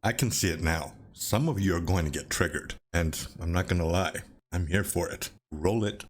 I can see it now. Some of you are going to get triggered, and I'm not gonna lie, I'm here for it. Roll it.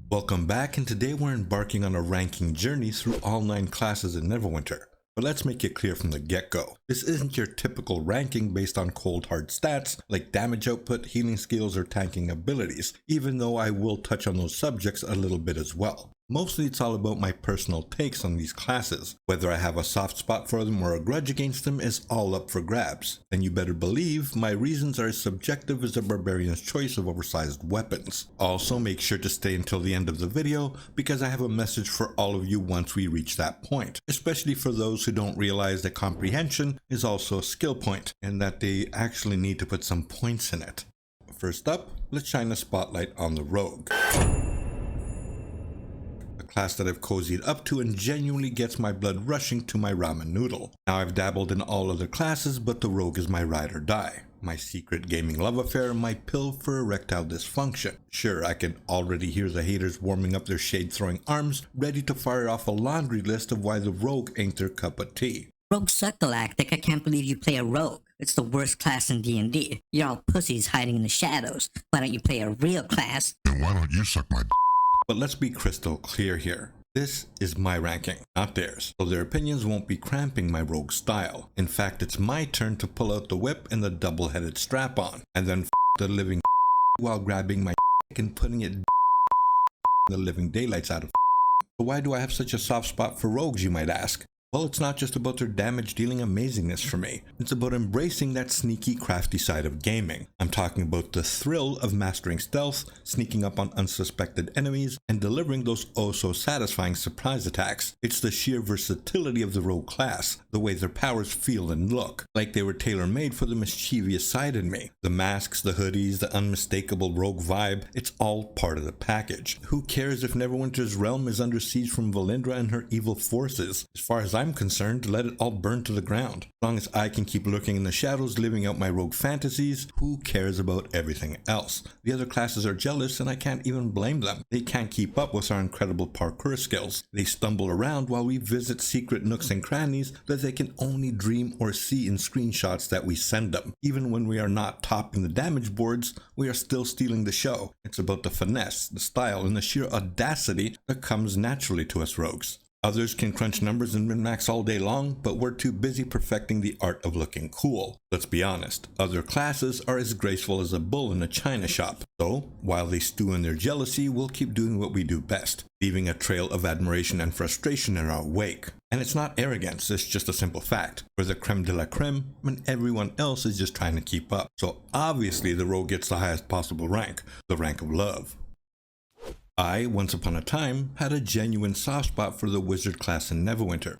Welcome back, and today we're embarking on a ranking journey through all 9 classes in Neverwinter. But let's make it clear from the get-go. This isn't your typical ranking based on cold hard stats like damage output, healing skills, or tanking abilities, even though I will touch on those subjects a little bit as well. Mostly it's all about my personal takes on these classes. Whether I have a soft spot for them or a grudge against them is all up for grabs. And you better believe my reasons are as subjective as a barbarian's choice of oversized weapons. Also, make sure to stay until the end of the video because I have a message for all of you once we reach that point. Especially for those who don't realize that comprehension is also a skill point and that they actually need to put some points in it. First up, let's shine a spotlight on the rogue. Class that I've cozied up to and genuinely gets my blood rushing to my ramen noodle. Now I've dabbled in all other classes, but the rogue is my ride or die. My secret gaming love affair, my pill for erectile dysfunction. Sure, I can already hear the haters warming up their shade-throwing arms, ready to fire off a laundry list of why the rogue ain't their cup of tea. Rogues suck, Galactic. I can't believe you play a rogue. It's the worst class in D&D. You're all pussies hiding in the shadows. Why don't you play a real class? And why don't you suck my d***? But let's be crystal clear here. This is my ranking, not theirs, so their opinions won't be cramping my rogue style. In fact, it's my turn to pull out the whip and the double-headed strap-on, and then the living while grabbing my and putting it the living daylights out of. So why do I have such a soft spot for rogues, you might ask? Well, it's not just about their damage-dealing amazingness for me. It's about embracing that sneaky, crafty side of gaming. I'm talking about the thrill of mastering stealth, sneaking up on unsuspected enemies, and delivering those oh-so-satisfying surprise attacks. It's the sheer versatility of the rogue class, the way their powers feel and look, like they were tailor-made for the mischievous side in me. The masks, the hoodies, the unmistakable rogue vibe, it's all part of the package. Who cares if Neverwinter's realm is under siege from Valindra and her evil forces? As far as I'm concerned, let it all burn to the ground. As long as I can keep lurking in the shadows, living out my rogue fantasies, who cares about everything else? The other classes are jealous and I can't even blame them. They can't keep up with our incredible parkour skills. They stumble around while we visit secret nooks and crannies that they can only dream or see in screenshots that we send them. Even when we are not topping the damage boards, we are still stealing the show. It's about the finesse, the style, and the sheer audacity that comes naturally to us rogues. Others can crunch numbers and min-max all day long, but we're too busy perfecting the art of looking cool. Let's be honest, other classes are as graceful as a bull in a china shop. So, while they stew in their jealousy, we'll keep doing what we do best, leaving a trail of admiration and frustration in our wake. And it's not arrogance, it's just a simple fact. We're the creme de la creme, and everyone else is just trying to keep up. So obviously the rogue gets the highest possible rank, the rank of love. I, once upon a time, had a genuine soft spot for the wizard class in Neverwinter.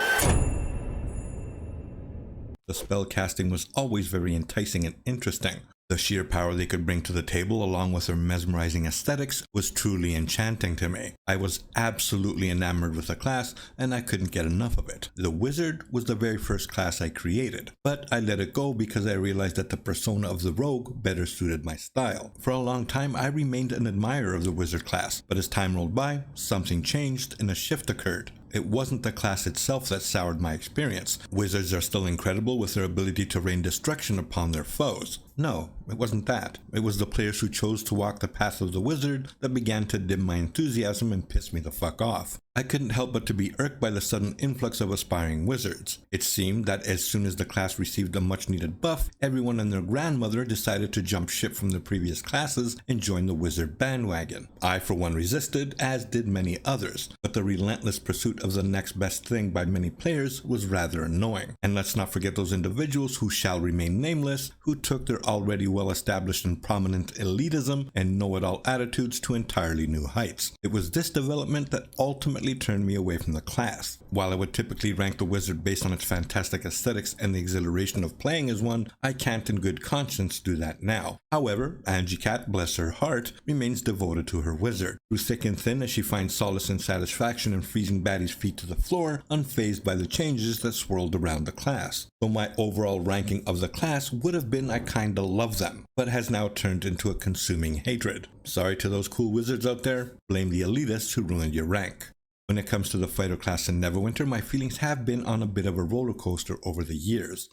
The spell casting was always very enticing and interesting. The sheer power they could bring to the table along with their mesmerizing aesthetics was truly enchanting to me. I was absolutely enamored with the class and I couldn't get enough of it. The wizard was the very first class I created, but I let it go because I realized that the persona of the rogue better suited my style. For a long time I remained an admirer of the wizard class, but as time rolled by, something changed and a shift occurred. It wasn't the class itself that soured my experience. Wizards are still incredible with their ability to rain destruction upon their foes. No, it wasn't that. It was the players who chose to walk the path of the wizard that began to dim my enthusiasm and piss me the fuck off. I couldn't help but to be irked by the sudden influx of aspiring wizards. It seemed that as soon as the class received a much needed buff, everyone and their grandmother decided to jump ship from the previous classes and join the wizard bandwagon. I for one resisted, as did many others, but the relentless pursuit of the next best thing by many players was rather annoying. And let's not forget those individuals who shall remain nameless, who took their already well-established and prominent elitism and know-it-all attitudes to entirely new heights. It was this development that ultimately turned me away from the class. While I would typically rank the wizard based on its fantastic aesthetics and the exhilaration of playing as one, I can't in good conscience do that now. However, Etikette, bless her heart, remains devoted to her wizard. Through thick and thin as she finds solace and satisfaction in freezing baddies' feet to the floor, unfazed by the changes that swirled around the class. So my overall ranking of the class would have been I kinda love them, but has now turned into a consuming hatred. Sorry to those cool wizards out there, blame the elitists who ruined your rank. When it comes to the fighter class in Neverwinter, my feelings have been on a bit of a roller coaster over the years.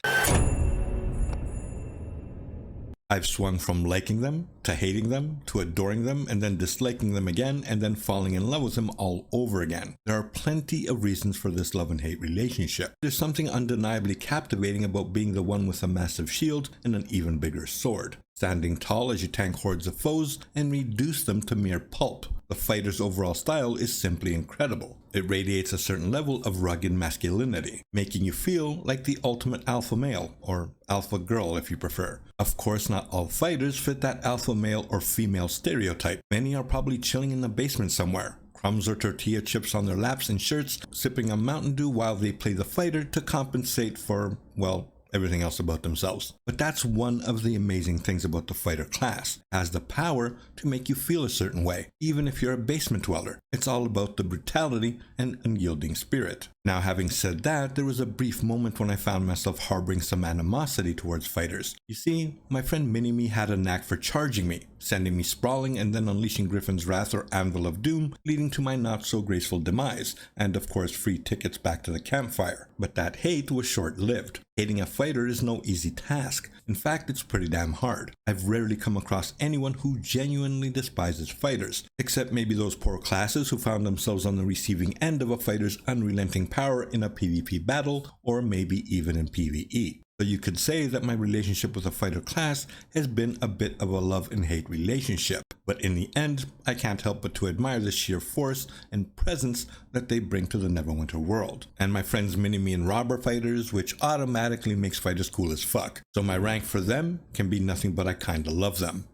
I've swung from liking them, to hating them, to adoring them, and then disliking them again, and then falling in love with them all over again. There are plenty of reasons for this love and hate relationship. There's something undeniably captivating about being the one with a massive shield and an even bigger sword, standing tall as you tank hordes of foes and reduce them to mere pulp. The fighter's overall style is simply incredible. It radiates a certain level of rugged masculinity, making you feel like the ultimate alpha male, or alpha girl if you prefer. Of course, not all fighters fit that alpha male or female stereotype. Many are probably chilling in the basement somewhere, crumbs or tortilla chips on their laps and shirts, sipping a Mountain Dew while they play the fighter to compensate for, well, everything else about themselves. But that's one of the amazing things about the fighter class. It has the power to make you feel a certain way, even if you're a basement dweller. It's all about the brutality and unyielding spirit. Now, having said that, there was a brief moment when I found myself harboring some animosity towards fighters. You see, my friend Minimi had a knack for charging me, sending me sprawling and then unleashing Griffin's Wrath or Anvil of Doom, leading to my not so graceful demise, and of course free tickets back to the campfire. But that hate was short-lived. Hating a fighter is no easy task. In fact, it's pretty damn hard. I've rarely come across anyone who genuinely despises fighters, except maybe those poor classes who found themselves on the receiving end of a fighter's unrelenting power in a PvP battle, or maybe even in PvE. So you could say that my relationship with a fighter class has been a bit of a love and hate relationship, but in the end, I can't help but to admire the sheer force and presence that they bring to the Neverwinter world. And my friends Minimi and Rob are fighters, which automatically makes fighters cool as fuck. So my rank for them can be nothing but I kinda love them.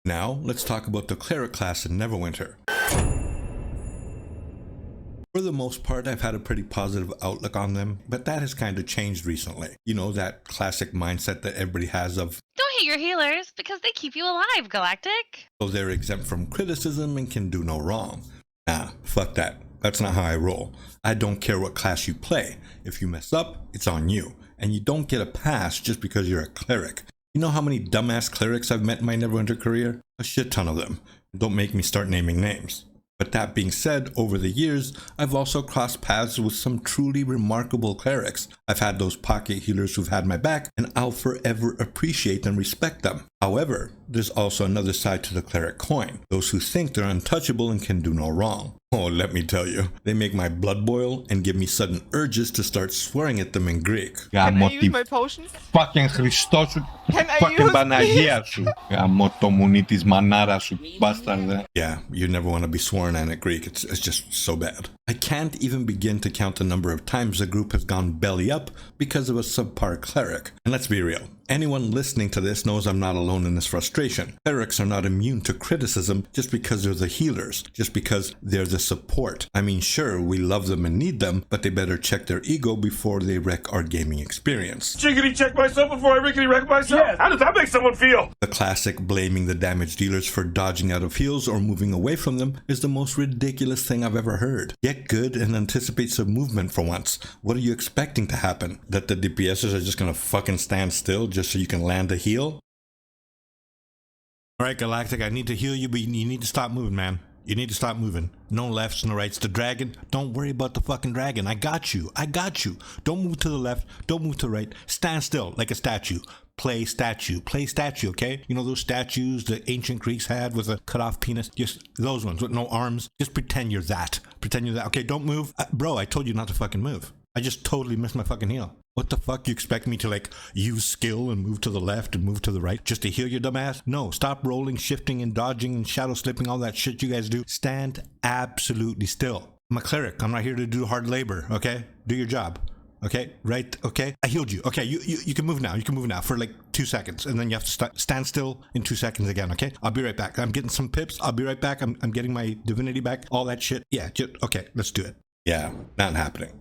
Now, let's talk about the Cleric class in Neverwinter. For the most part, I've had a pretty positive outlook on them, but that has kind of changed recently. You know, that classic mindset that everybody has of, don't hate your healers because they keep you alive, Galactic. so they're exempt from criticism and can do no wrong. Nah, fuck that. That's not how I roll. I don't care what class you play. If you mess up, it's on you. And you don't get a pass just because you're a cleric. You know how many dumbass clerics I've met in my Neverwinter career? A shit ton of them. Don't make me start naming names. But that being said, over the years, I've also crossed paths with some truly remarkable clerics. I've had those pocket healers who've had my back, and I'll forever appreciate and respect them. However, there's also another side to the cleric coin. Those who think they're untouchable and can do no wrong. Oh, let me tell you, they make my blood boil and give me sudden urges to start swearing at them in Greek. Can I use my potion? Fucking Χριστός σου, Can I fucking use Παναγία σου. Γαμώ το μουνί της μανάρας σου, μπάσταρδε. Yeah, you never want to be sworn at in Greek. It's just so bad. I can't even begin to count the number of times the group has gone belly up because of a subpar cleric. And let's be real. Anyone listening to this knows I'm not alone in this frustration. Clerics are not immune to criticism just because they're the healers, just because they're the support. I mean, sure, we love them and need them, but they better check their ego before they wreck our gaming experience. Jiggity check myself before I rickety wreck myself? Yes. How does that make someone feel? The classic blaming the damage dealers for dodging out of heals or moving away from them is the most ridiculous thing I've ever heard. Get good and anticipate some movement for once. What are you expecting to happen? That the DPSs are just gonna fucking stand still just so you can land a heal? Alright, Galactic, I need to heal you, but you need to stop moving, man. You need to stop moving. No lefts, no rights. The dragon, don't worry about the fucking dragon. I got you. I got you. Don't move to the left. Don't move to the right. Stand still like a statue. Play statue. Play statue, okay? You know those statues the ancient Greeks had with a cut off penis? Just those ones with no arms. Just pretend you're that. Pretend you're that. Okay, don't move. Bro, I told you not to fucking move. I just totally missed my fucking heal. What the fuck? You expect me to like use skill and move to the left and move to the right just to heal your dumb ass? No, stop rolling, shifting and dodging and shadow slipping, all that shit you guys do. Stand absolutely still. I'm a cleric. I'm not here to do hard labor, okay? Do your job. Okay, right? Okay, I healed you. Okay, you can move now. You can move now for like 2 seconds, and then you have to stand still in 2 seconds again. Okay, I'll be right back. I'm getting some pips. I'll be right back. I'm getting my divinity back. All that shit. Yeah, okay, let's do it. Yeah, not happening.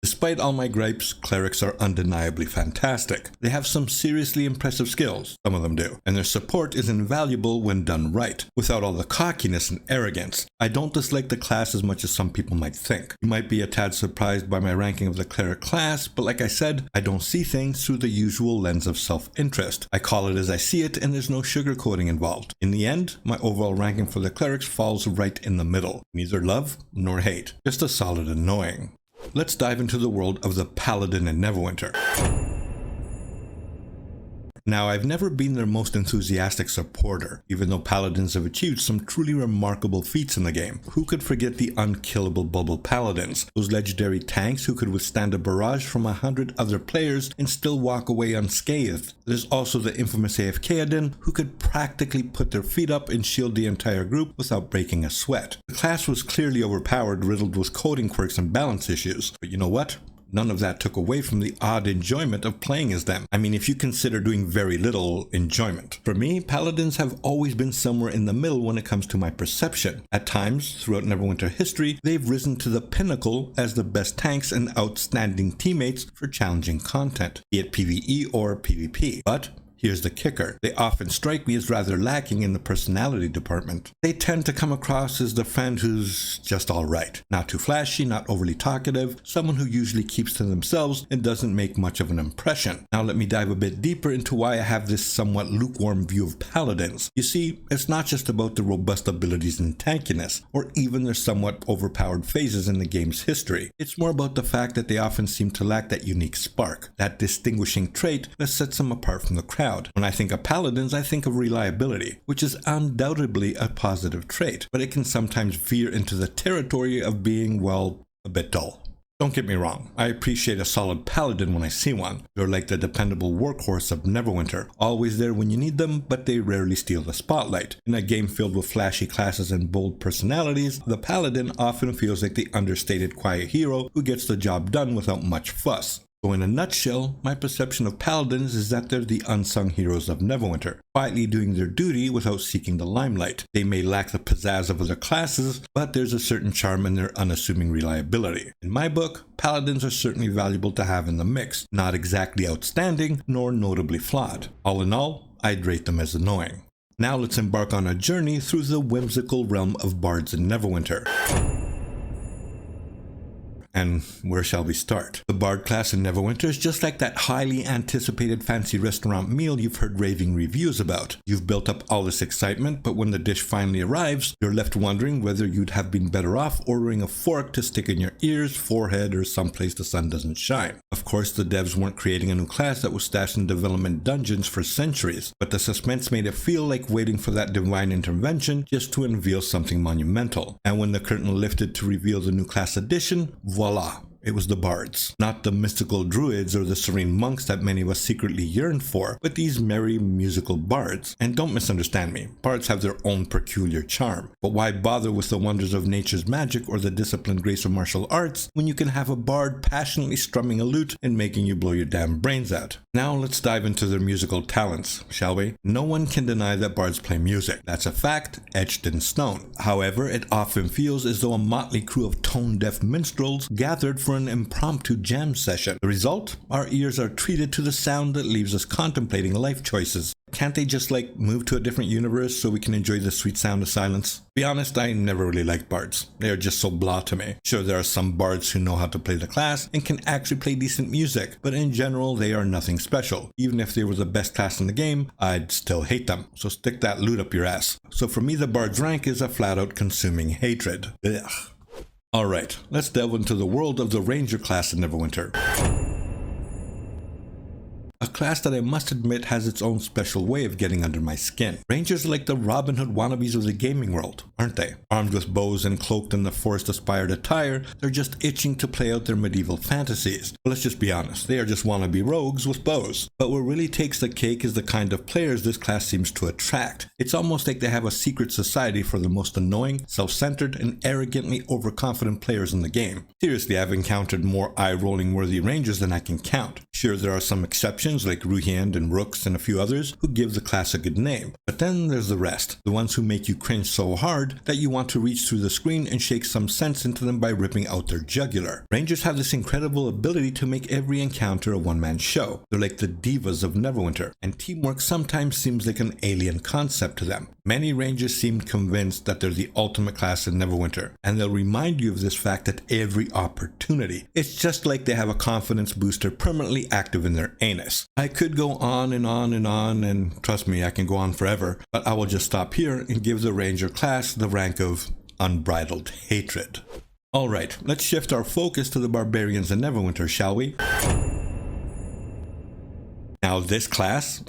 Despite all my gripes, clerics are undeniably fantastic. They have some seriously impressive skills, some of them do, and their support is invaluable when done right, without all the cockiness and arrogance. I don't dislike the class as much as some people might think. You might be a tad surprised by my ranking of the cleric class, but like I said, I don't see things through the usual lens of self-interest. I call it as I see it, and there's no sugarcoating involved. In the end, my overall ranking for the clerics falls right in the middle. Neither love nor hate, just a solid annoying. Let's dive into the world of the Paladin in Neverwinter. Now, I've never been their most enthusiastic supporter, even though Paladins have achieved some truly remarkable feats in the game. Who could forget the unkillable bubble Paladins, those legendary tanks who could withstand a barrage from 100 other players and still walk away unscathed? There's also the infamous Etikette, who could practically put their feet up and shield the entire group without breaking a sweat. The class was clearly overpowered, riddled with coding quirks and balance issues, but you know what? None of that took away from the odd enjoyment of playing as them. I mean, if you consider doing very little enjoyment. For me, Paladins have always been somewhere in the middle when it comes to my perception. At times, throughout Neverwinter history, they've risen to the pinnacle as the best tanks and outstanding teammates for challenging content, be it PvE or PvP. But here's the kicker. They often strike me as rather lacking in the personality department. They tend to come across as the friend who's just alright. Not too flashy, not overly talkative, someone who usually keeps to themselves and doesn't make much of an impression. Now let me dive a bit deeper into why I have this somewhat lukewarm view of Paladins. You see, it's not just about the robust abilities and tankiness, or even their somewhat overpowered phases in the game's history. It's more about the fact that they often seem to lack that unique spark, that distinguishing trait that sets them apart from the crowd. When I think of Paladins, I think of reliability, which is undoubtedly a positive trait, but it can sometimes veer into the territory of being, well, a bit dull. Don't get me wrong, I appreciate a solid Paladin when I see one. They're like the dependable workhorse of Neverwinter, always there when you need them, but they rarely steal the spotlight. In a game filled with flashy classes and bold personalities, the Paladin often feels like the understated quiet hero who gets the job done without much fuss. So in a nutshell, my perception of Paladins is that they're the unsung heroes of Neverwinter, quietly doing their duty without seeking the limelight. They may lack the pizzazz of other classes, but there's a certain charm in their unassuming reliability. In my book, Paladins are certainly valuable to have in the mix, not exactly outstanding, nor notably flawed. All in all, I'd rate them as annoying. Now let's embark on a journey through the whimsical realm of bards in Neverwinter. And where shall we start? The Bard class in Neverwinter is just like that highly anticipated fancy restaurant meal you've heard raving reviews about. You've built up all this excitement, but when the dish finally arrives, you're left wondering whether you'd have been better off ordering a fork to stick in your ears, forehead, or someplace the sun doesn't shine. Of course, the devs weren't creating a new class that was stashed in development dungeons for centuries, but the suspense made it feel like waiting for that divine intervention just to unveil something monumental. And when the curtain lifted to reveal the new class addition, voila, it was the bards. Not the mystical druids or the serene monks that many of us secretly yearned for, but these merry musical bards. And don't misunderstand me, bards have their own peculiar charm. But why bother with the wonders of nature's magic or the disciplined grace of martial arts when you can have a bard passionately strumming a lute and making you blow your damn brains out? Now let's dive into their musical talents, shall we? No one can deny that bards play music. That's a fact, etched in stone. However, it often feels as though a motley crew of tone-deaf minstrels gathered for an impromptu jam session. The result? Our ears are treated to the sound that leaves us contemplating life choices. Can't they just move to a different universe so we can enjoy the sweet sound of silence? To be honest, I never really liked bards. They are just so blah to me. Sure, there are some bards who know how to play the class and can actually play decent music, but in general, they are nothing special. Even if they were the best class in the game, I'd still hate them. So stick that lute up your ass. So for me, the bard's rank is a flat-out consuming hatred. Ugh. Alright, let's delve into the world of the Ranger class in Neverwinter. A class that I must admit has its own special way of getting under my skin. Rangers are like the Robin Hood wannabes of the gaming world, aren't they? Armed with bows and cloaked in the forest-aspired attire, they're just itching to play out their medieval fantasies. But let's just be honest, they are just wannabe rogues with bows. But what really takes the cake is the kind of players this class seems to attract. It's almost like they have a secret society for the most annoying, self-centered, and arrogantly overconfident players in the game. Seriously, I've encountered more eye-rolling worthy Rangers than I can count. Sure, there are some exceptions ones like Ruhiend and Rooks and a few others who give the class a good name. But then there's the rest, the ones who make you cringe so hard that you want to reach through the screen and shake some sense into them by ripping out their jugular. Rangers have this incredible ability to make every encounter a one-man show. They're like the divas of Neverwinter, and teamwork sometimes seems like an alien concept to them. Many Rangers seem convinced that they're the ultimate class in Neverwinter, and they'll remind you of this fact at every opportunity. It's just like they have a confidence booster permanently active in their anus. I could go on and on and on, and trust me, I can go on forever, but I will just stop here and give the Ranger class the rank of unbridled hatred. Alright, let's shift our focus to the Barbarians in Neverwinter, shall we? Now this class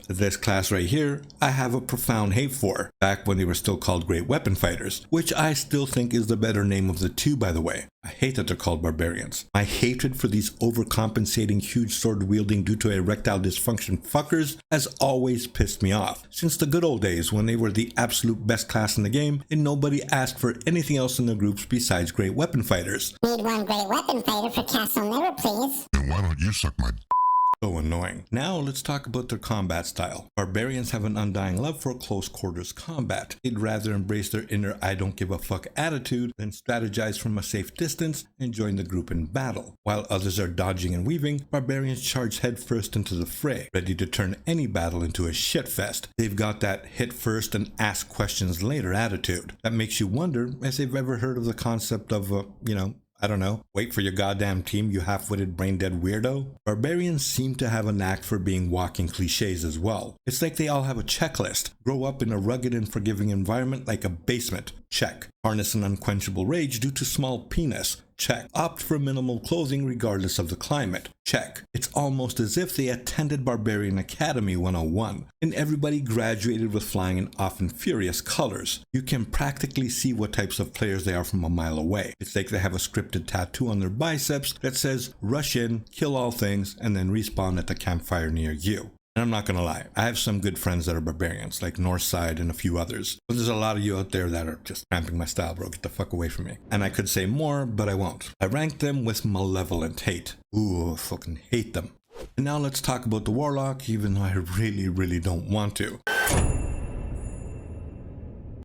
right here, I have a profound hate for, back when they were still called Great Weapon Fighters, which I still think is the better name of the two, by the way. I hate that they're called Barbarians. My hatred for these overcompensating huge sword wielding due to erectile dysfunction fuckers has always pissed me off, since the good old days when they were the absolute best class in the game and nobody asked for anything else in the groups besides Great Weapon Fighters. Need one Great Weapon Fighter for Castle Never, please. And why don't you suck my So annoying. Now let's talk about their combat style. Barbarians have an undying love for close quarters combat. They'd rather embrace their inner I don't give a fuck attitude than strategize from a safe distance and join the group in battle. While others are dodging and weaving, barbarians charge headfirst into the fray, ready to turn any battle into a shitfest. They've got that hit first and ask questions later attitude that makes you wonder if they've ever heard of the concept of, I don't know, wait for your goddamn team, you half-witted brain-dead weirdo. Barbarians seem to have a knack for being walking cliches as well. It's like they all have a checklist. Grow up in a rugged and forgiving environment like a basement. Check. Harness an unquenchable rage due to small penis. Check. Opt for minimal clothing regardless of the climate. Check. It's almost as if they attended Barbarian Academy 101, and everybody graduated with flying in often furious colors. You can practically see what types of players they are from a mile away. It's like they have a scripted tattoo on their biceps that says, rush in, kill all things, and then respawn at the campfire near you. And I'm not gonna lie, I have some good friends that are barbarians, like Northside and a few others. But there's a lot of you out there that are just cramping my style, bro. Get the fuck away from me. And I could say more, but I won't. I rank them with malevolent hate. Ooh, I fucking hate them. And now let's talk about the Warlock, even though I really don't want to.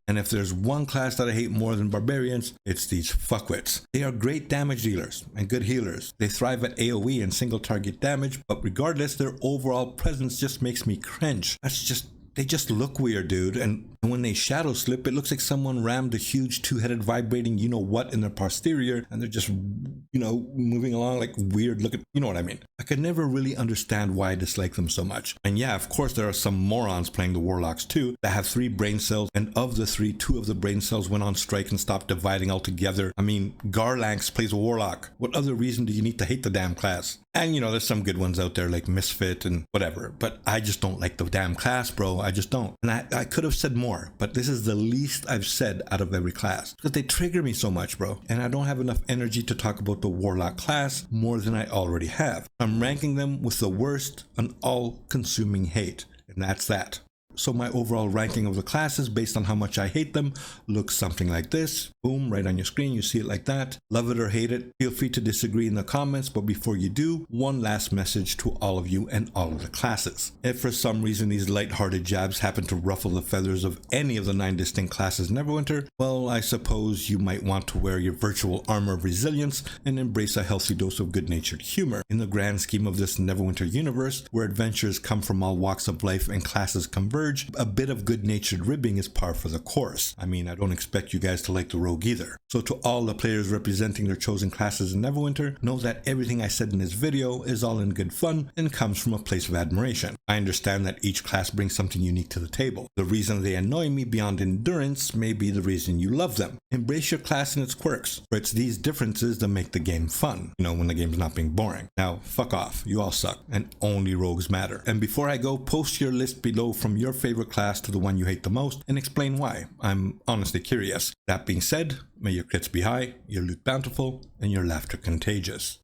And if there's one class that I hate more than barbarians, it's these fuckwits. They are great damage dealers and good healers. They thrive at AoE and single target damage, but regardless, their overall presence just makes me cringe. They just look weird, dude. And when they shadow slip, it looks like someone rammed a huge two-headed vibrating you-know-what in their posterior, and they're just, moving along like weird looking, you know what I mean? I could never really understand why I dislike them so much. And yeah, of course, there are some morons playing the Warlocks too that have 3 brain cells, and of the 3, 2 of the brain cells went on strike and stopped dividing altogether. I mean, Garlanx plays a Warlock. What other reason do you need to hate the damn class? And there's some good ones out there like Misfit and whatever, but I just don't like the damn class, bro. I just don't. And I could have said more, but this is the least I've said out of every class because they trigger me so much, bro. And I don't have enough energy to talk about the Warlock class more than I already have. I'm ranking them with the worst and all-consuming hate, and that's that. So my overall ranking of the classes based on how much I hate them looks something like this. Boom, right on your screen, you see it like that. Love it or hate it. Feel free to disagree in the comments, but before you do, one last message to all of you and all of the classes. If for some reason these light-hearted jabs happen to ruffle the feathers of any of the 9 distinct classes in Neverwinter, well, I suppose you might want to wear your virtual armor of resilience and embrace a healthy dose of good-natured humor. In the grand scheme of this Neverwinter universe, where adventurers come from all walks of life and classes converge, a bit of good-natured ribbing is par for the course. I mean, I don't expect you guys to like the rogue either. So to all the players representing their chosen classes in Neverwinter, know that everything I said in this video is all in good fun and comes from a place of admiration. I understand that each class brings something unique to the table. The reason they annoy me beyond endurance may be the reason you love them. Embrace your class and its quirks, for it's these differences that make the game fun. When the game's not being boring. Now, fuck off. You all suck, and only rogues matter. And before I go, post your list below from your favorite class to the one you hate the most and explain why. I'm honestly curious. That being said, may your crits be high, your loot bountiful, and your laughter contagious.